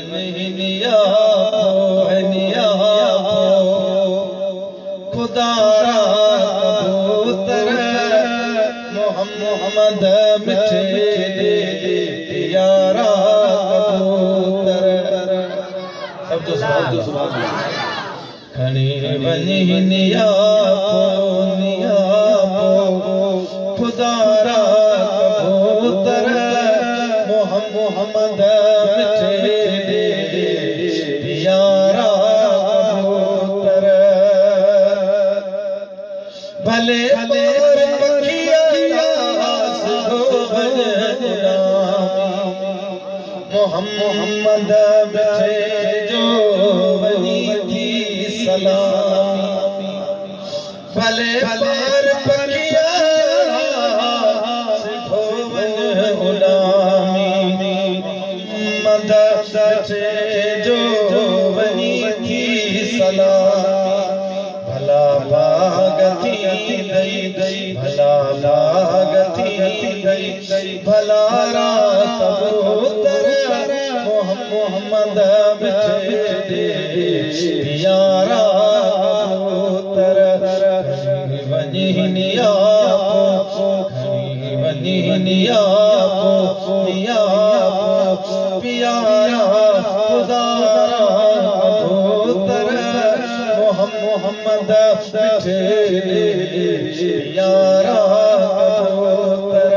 वनिया Haniyeh खुदा कबूतर मोहम्मद मिठे यारा कबूतर सब जो सुभान खणी वनिया खुदा कबूतर मोहम्मद मिठे यारा कबूतर भले भले पखिया मोहम्मद मिठे जो वनी थी सलामी भले भले पखिया जो वनी थी सलामी भला भागती गई भला भागती गई भला कबूतर मोहम्मद मिठे यारा कबूतर वनिया वनिया पियारा खुदा कबूतर मोहम्मद मिठे यारा कबूतर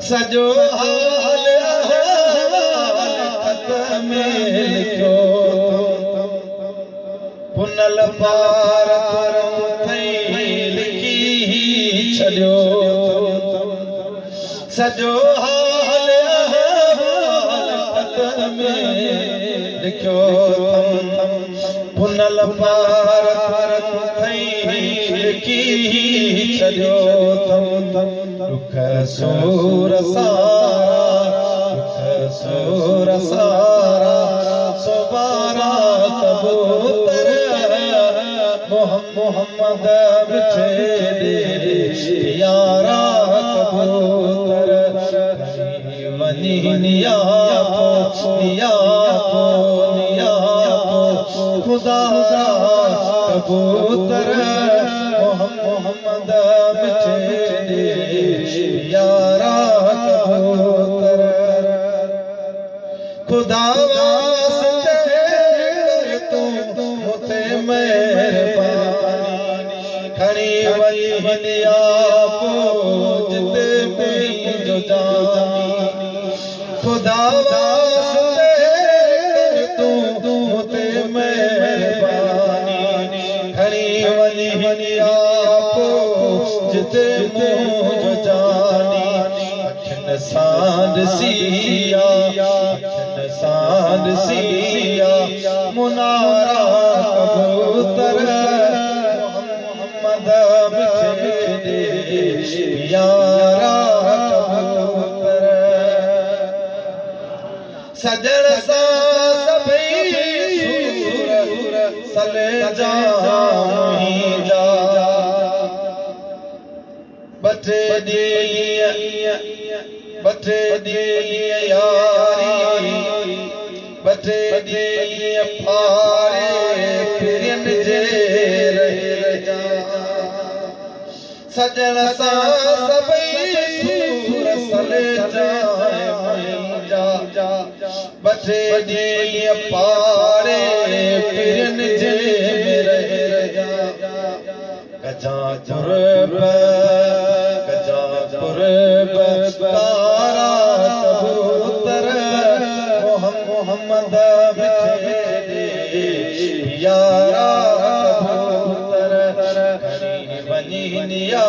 सजो हाल खत में लिखो पुनल पार थई लिखी छॾियो सजो हाल खत में लिखो पुनल पार थई लिखी छॾियो दुख सूर सारा सुबारा कबूतर मोहम्मद मिठे यारा कबूतर वनिया खुदा कबूतर मोहम्मद मिठे यारा कबूतर खुदा वास्ते तू मुते मेहरबानी खणी वनिया जिते जो जानी खुदा वास्ते तू मुते मेहरबानी खणी वनिया जिते जो जानी सांड सिया मुनारा कबूतर मोहम्मद मिठे यारा कबूतर सजण सां सभई सूर सले जा बटे ॾींहं यारी बटे ॾींहं फारे फिरनि जे रजा सजण सां सभई सूर सले जा बटे ॾींहं पारे फिरनि जे रजा कजा तारा कबूतर मोहम्मद मिठे यारा कबूतर वनिया